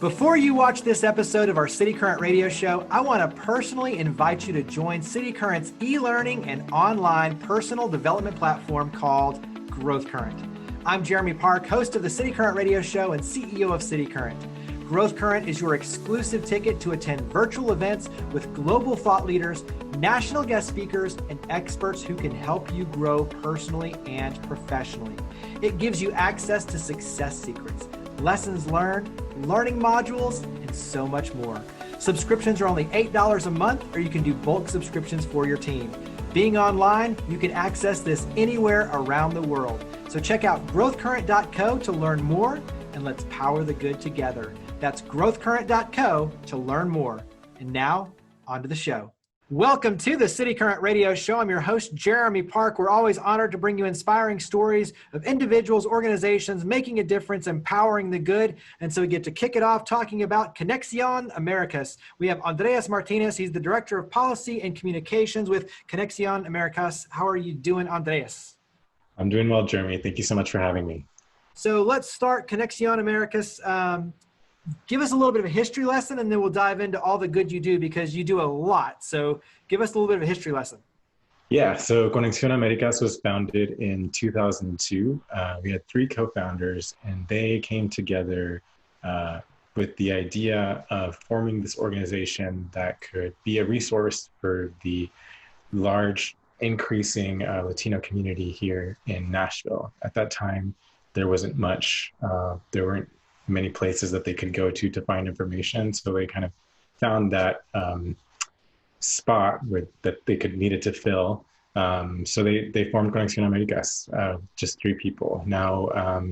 Before you watch this episode of our cityCURRENT radio show, I want to personally invite you to join cityCURRENT's e-learning and online personal development platform called GrowthCurrent. I'm Jeremy Park, host of the cityCURRENT radio show and CEO of cityCURRENT. GrowthCurrent is your exclusive ticket to attend virtual events with global thought leaders, national guest speakers, and experts who can help you grow personally and professionally. It gives you access to success secrets, lessons learned, learning modules, and so much more. Subscriptions are only $8 a month, or you can do bulk subscriptions for your team. Being online, you can access this anywhere around the world. So check out growthcurrent.co to learn more, and let's power the good together. That's growthcurrent.co to learn more. And now, on to the show. Welcome to the cityCURRENT radio show. I'm your host, Jeremy Park. We're always honored to bring you inspiring stories of individuals, organizations making a difference, empowering the good. And so we get to kick it off talking about Conexión Américas. We have Andrés Martínez. He's the Director of Policy and Communications with Conexión Américas. How are you doing, Andrés? I'm doing well, Jeremy. Thank you so much for having me. So let's start Conexión Américas. Give us a little bit of a history lesson, and then we'll dive into all the good you do, because you do a lot. So give us a little bit of a history lesson. Yeah, so Conexión Américas was founded in 2002. We had three co-founders, and they came together with the idea of forming this organization that could be a resource for the large, increasing Latino community here in Nashville. At that time, there wasn't much, there weren't many places that they could go to find information. So they kind of found that spot that they needed to fill. So they formed Conexión Américas, just three people. Now,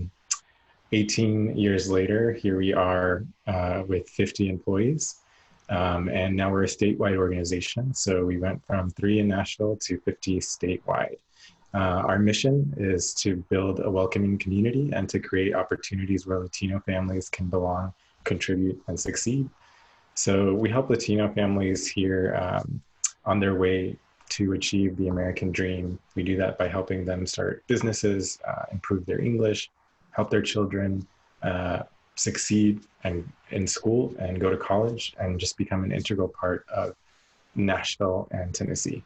18 years later, here we are with 50 employees. And now we're a statewide organization. So we went from 3 in Nashville to 50 statewide. Our mission is to build a welcoming community and to create opportunities where Latino families can belong, contribute, and succeed. So we help Latino families here on their way to achieve the American dream. We do that by helping them start businesses, improve their English, help their children succeed in school and go to college and just become an integral part of Nashville and Tennessee.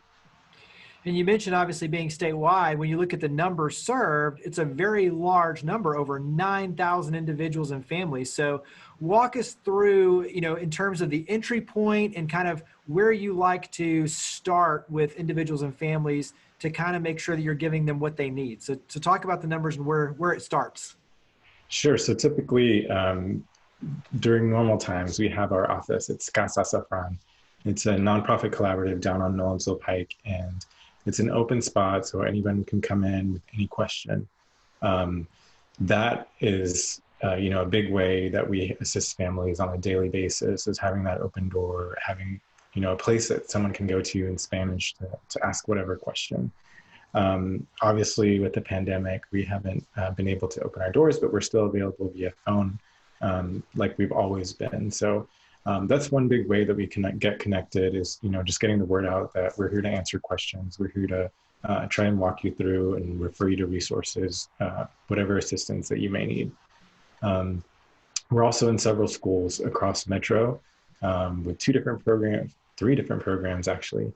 And you mentioned obviously being statewide. When you look at the numbers served, it's a very large number, over 9,000 individuals and families. So walk us through, in terms of the entry point and kind of where you like to start with individuals and families to kind of make sure that you're giving them what they need. So talk about the numbers and where it starts. Sure. So typically during normal times, we have our office. It's Casa Safran. It's a nonprofit collaborative down on Nolensville Pike, and it's an open spot, so anyone can come in with any question. That is, a big way that we assist families on a daily basis, is having that open door, having, a place that someone can go to in Spanish to ask whatever question. Obviously, with the pandemic, we haven't been able to open our doors, but we're still available via phone, like we've always been. So that's one big way that we can get connected, is, just getting the word out that we're here to answer questions. We're here to try and walk you through and refer you to resources, whatever assistance that you may need. We're also in several schools across Metro with 3 different programs actually.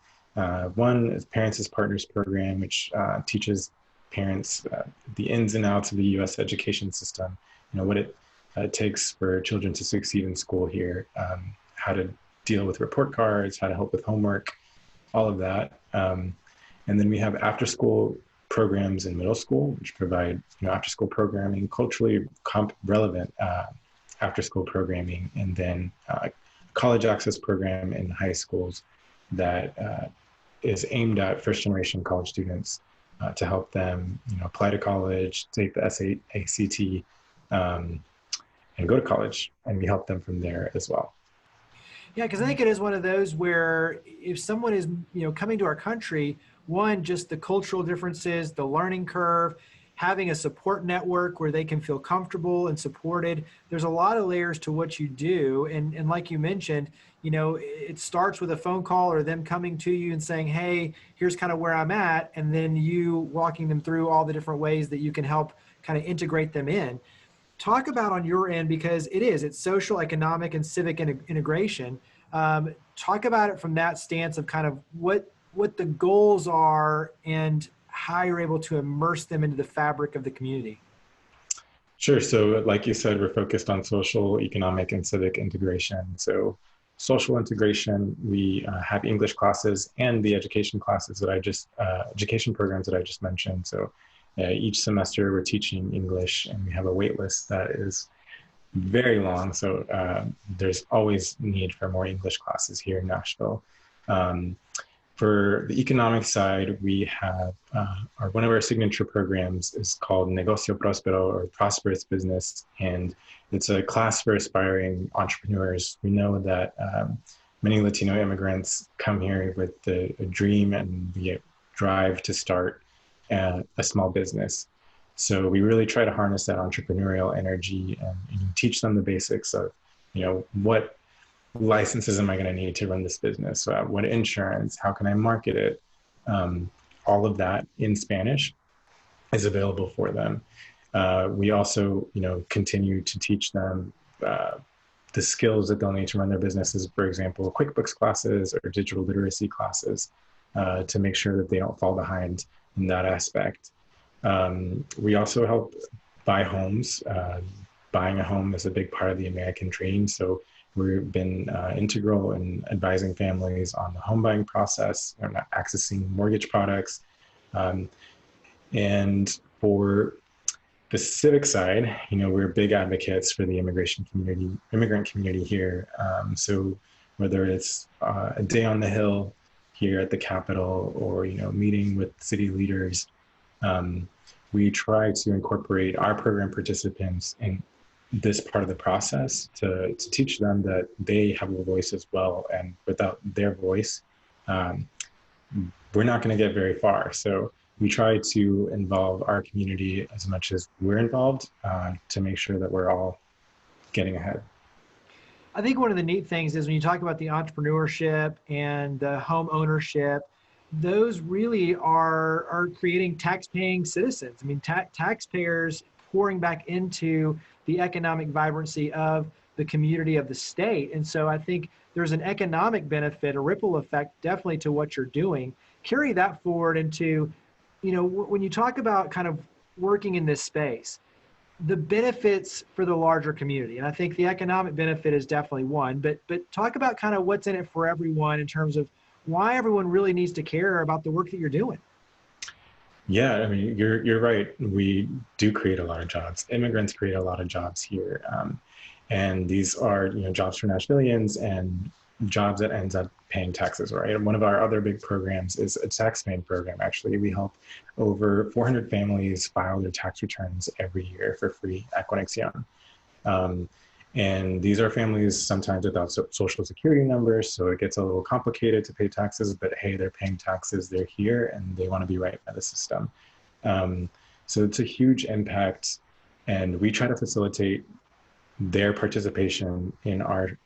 One is Parents as Partners program, which teaches parents the ins and outs of the U.S. education system, what it takes for children to succeed in school here, how to deal with report cards, how to help with homework, all of that. And then we have after-school programs in middle school, which provide after-school programming, culturally relevant after-school programming, and then college access program in high schools that is aimed at first-generation college students to help them apply to college, take the SAT, and go to college, and we help them from there as well. Yeah, because I think it is one of those where if someone is, coming to our country, one, just the cultural differences, the learning curve, having a support network where they can feel comfortable and supported. There's a lot of layers to what you do. And like you mentioned, it starts with a phone call or them coming to you and saying, hey, here's kind of where I'm at. And then you walking them through all the different ways that you can help kind of integrate them in. talk about on your end, because it's social, economic, and civic integration. Talk about it from that stance of kind of what the goals are and how you're able to immerse them into the fabric of the community. Sure. So like you said, we're focused on social, economic, and civic integration. So social integration, we have English classes and the education classes that education programs that I just mentioned. So each semester we're teaching English, and we have a wait list that is very long. So there's always need for more English classes here in Nashville. For the economic side, we have one of our signature programs is called Negocio Prospero, or Prosperous Business, and it's a class for aspiring entrepreneurs. We know that many Latino immigrants come here with a dream and the drive to start a small business. So we really try to harness that entrepreneurial energy and teach them the basics of, what licenses am I going to need to run this business? What insurance? How can I market it? All of that in Spanish is available for them. We also, continue to teach them the skills that they'll need to run their businesses. For example, QuickBooks classes or digital literacy classes to make sure that they don't fall behind in that aspect. We also help buy homes. Buying a home is a big part of the American dream. So we've been integral in advising families on the home buying process, accessing mortgage products. And for the civic side, we're big advocates for the immigrant community here. So whether it's a day on the Hill here at the Capitol or, meeting with city leaders, we try to incorporate our program participants in this part of the process to teach them that they have a voice as well. And without their voice, we're not going to get very far. So we try to involve our community as much as we're involved to make sure that we're all getting ahead. I think one of the neat things is when you talk about the entrepreneurship and the home ownership, those really are creating tax-paying citizens. I mean, taxpayers pouring back into the economic vibrancy of the community of the state. And so I think there's an economic benefit, a ripple effect, definitely to what you're doing. Carry that forward into, when you talk about kind of working in this space, the benefits for the larger community. And I think the economic benefit is definitely one, but talk about kind of what's in it for everyone in terms of why everyone really needs to care about the work that you're doing. Yeah, I mean, you're right. We do create a lot of jobs. Immigrants create a lot of jobs here. And these are, jobs for Nashvillians and jobs that ends up paying taxes, right? And one of our other big programs is a tax-paying program. Actually, we help over 400 families file their tax returns every year for free at Conexion. And these are families sometimes without social security numbers, so it gets a little complicated to pay taxes, but hey, they're paying taxes, they're here, and they want to be right by the system. So it's a huge impact, and we try to facilitate their participation in our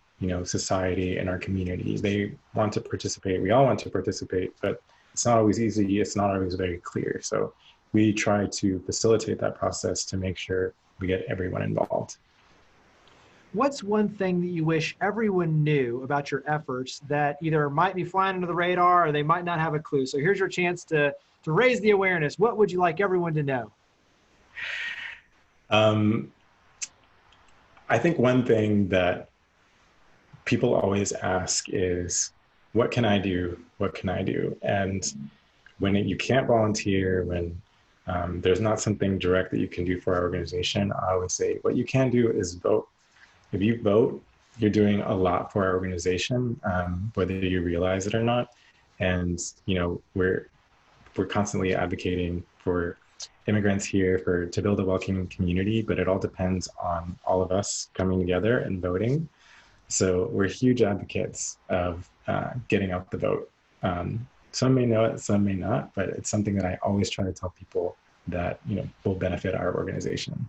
society and our community. They want to participate, we all want to participate, but it's not always easy, it's not always very clear. So we try to facilitate that process to make sure we get everyone involved. What's one thing that you wish everyone knew about your efforts that either might be flying under the radar or they might not have a clue? So here's your chance to raise the awareness. What would you like everyone to know? I think one thing that people always ask is, what can I do? What can I do? And when you can't volunteer, when there's not something direct that you can do for our organization, I always say, what you can do is vote. If you vote, you're doing a lot for our organization, whether you realize it or not. And we're constantly advocating for immigrants here to build a welcoming community, but it all depends on all of us coming together and voting. So we're huge advocates of getting out the vote. Some may know it, some may not, but it's something that I always try to tell people that will benefit our organization.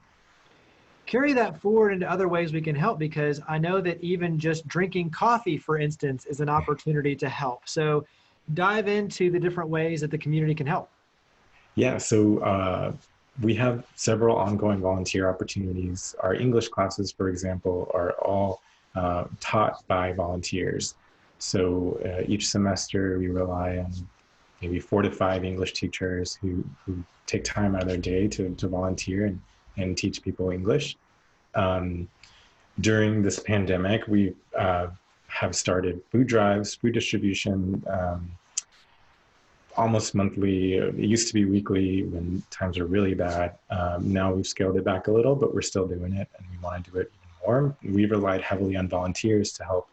Carry that forward into other ways we can help, because I know that even just drinking coffee, for instance, is an opportunity to help. So dive into the different ways that the community can help. Yeah, so we have several ongoing volunteer opportunities. Our English classes, for example, are all taught by volunteers. So each semester we rely on maybe 4 to 5 English teachers who take time out of their day to volunteer and teach people English. During this pandemic, we have started food drives, food distribution, almost monthly. It used to be weekly when times are really bad. Now we've scaled it back a little, but we're still doing it, and we want to do it even more. We relied heavily on volunteers to help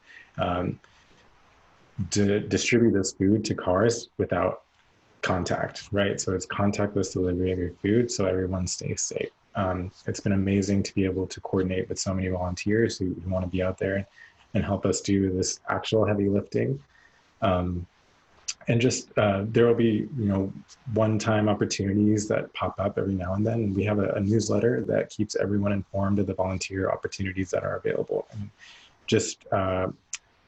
distribute this food to cars without contact, right? So it's contactless delivery of your food, so everyone stays safe. It's been amazing to be able to coordinate with so many volunteers who want to be out there and help us do this actual heavy lifting. And just there will be, one-time opportunities that pop up every now and then. We have a newsletter that keeps everyone informed of the volunteer opportunities that are available. And just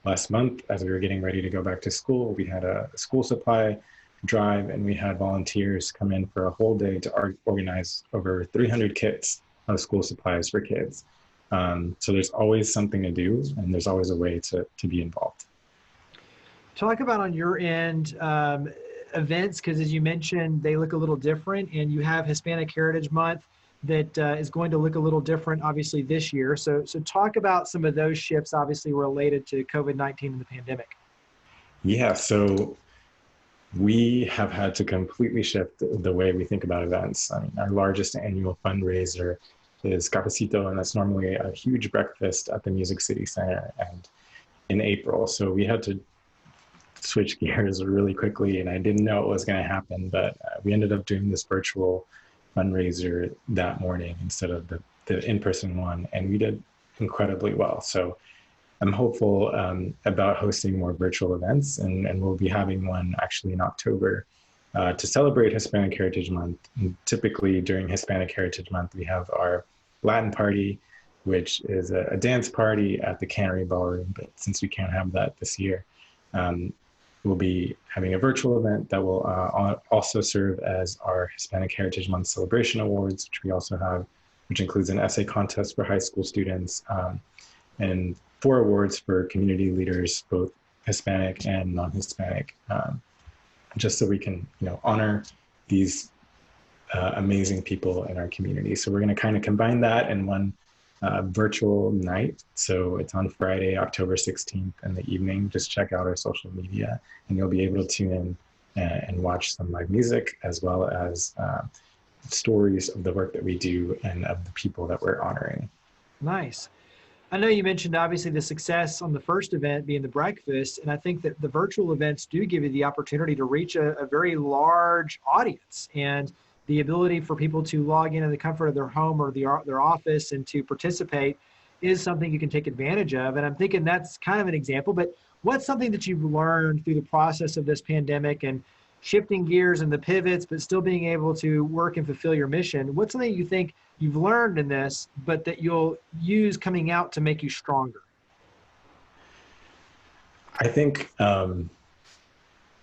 last month, as we were getting ready to go back to school, we had a school supply drive, and we had volunteers come in for a whole day to organize over 300 kits of school supplies for kids. So there's always something to do, and there's always a way to be involved. Talk about on your end events, because as you mentioned, they look a little different, and you have Hispanic Heritage Month that is going to look a little different, obviously, this year. So talk about some of those shifts, obviously, related to COVID-19 and the pandemic. Yeah, so we have had to completely shift the way we think about events. I mean, our largest annual fundraiser is Cafecito, and that's normally a huge breakfast at the Music City Center and in April. So we had to switch gears really quickly, and I didn't know it was going to happen, but we ended up doing this virtual fundraiser that morning instead of the in-person one, and we did incredibly well. So I'm hopeful about hosting more virtual events, and we'll be having one actually in October to celebrate Hispanic Heritage Month. And typically during Hispanic Heritage Month, we have our Latin party, which is a dance party at the Cannery Ballroom, but since we can't have that this year, we'll be having a virtual event that will also serve as our Hispanic Heritage Month Celebration Awards, which we also have, which includes an essay contest for high school students, and 4 awards for community leaders, both Hispanic and non-Hispanic, just so we can, honor these amazing people in our community. So we're going to kind of combine that in one virtual night. So it's on Friday, October 16th in the evening. Just check out our social media, and you'll be able to tune in and watch some live music, as well as stories of the work that we do and of the people that we're honoring. Nice. I know you mentioned obviously the success on the first event being the breakfast, and I think that the virtual events do give you the opportunity to reach a very large audience, and the ability for people to log in the comfort of their home or their office and to participate is something you can take advantage of. And I'm thinking that's kind of an example, but what's something that you've learned through the process of this pandemic and shifting gears and the pivots, but still being able to work and fulfill your mission? What's something you think you've learned in this, but that you'll use coming out to make you stronger? I think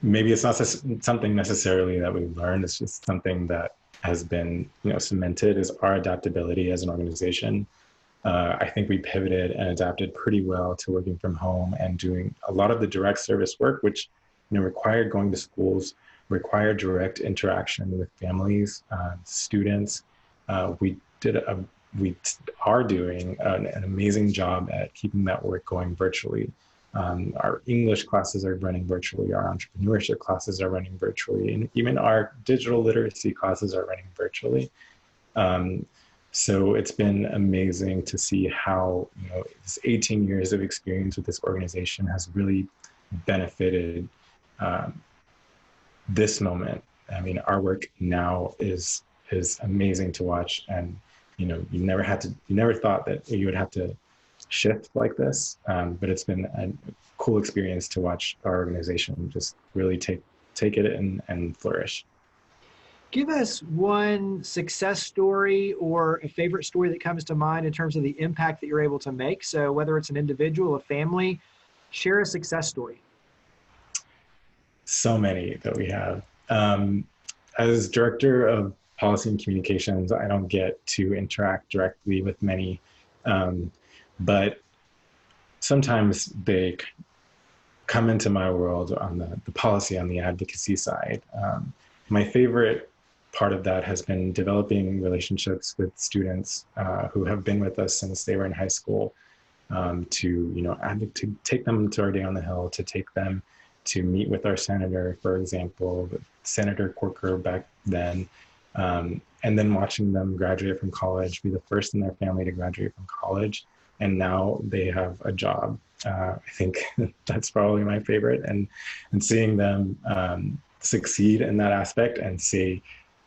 maybe it's not something necessarily that we've learned. It's just something that has been, cemented, is our adaptability as an organization. I think we pivoted and adapted pretty well to working from home and doing a lot of the direct service work, which required going to schools, required direct interaction with families, students. We are doing an amazing job at keeping that work going virtually. Our English classes are running virtually, our entrepreneurship classes are running virtually, and even our digital literacy classes are running virtually. So it's been amazing to see how this 18 years of experience with this organization has really benefited this moment. I mean, our work now is amazing to watch, and you never thought that you would have to shift like this, but it's been a cool experience to watch our organization just really take it and flourish. Give us one success story or a favorite story that comes to mind in terms of the impact that you're able to make. So whether it's an individual, a family, share a success story. So many that we have. As director of policy and communications. I don't get to interact directly with many, but sometimes they come into my world on the policy, on the advocacy side. My favorite part of that has been developing relationships with students who have been with us since they were in high school, to take them to our day on the Hill, to take them to meet with our senator, for example, Senator Corker back then, and then watching them graduate from college, be the first in their family to graduate from college, and now they have a job. I think that's probably my favorite, and seeing them succeed in that aspect and say,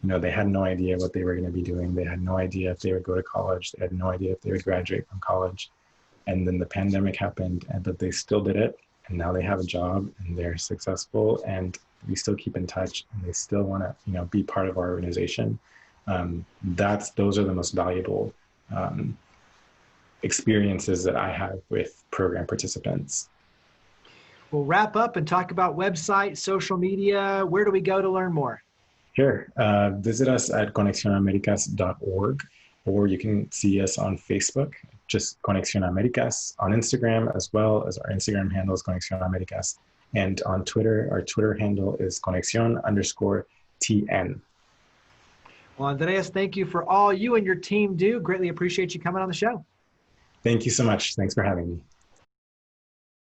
they had no idea what they were going to be doing. They had no idea if they would go to college. They had no idea if they would graduate from college. And then the pandemic happened, but they still did it. And now they have a job and they're successful, and we still keep in touch, and they still want to, be part of our organization. Those are the most valuable experiences that I have with program participants. We'll wrap up and talk about website, social media. Where do we go to learn more? Sure. Visit us at conexiónamericas.org, or you can see us on Facebook, just Conexión Américas, on Instagram, as well as our Instagram handle is Conexión Américas. And on Twitter, our Twitter handle is Conexión_TN. Well, Andres, thank you for all you and your team do. Greatly appreciate you coming on the show. Thank you so much. Thanks for having me.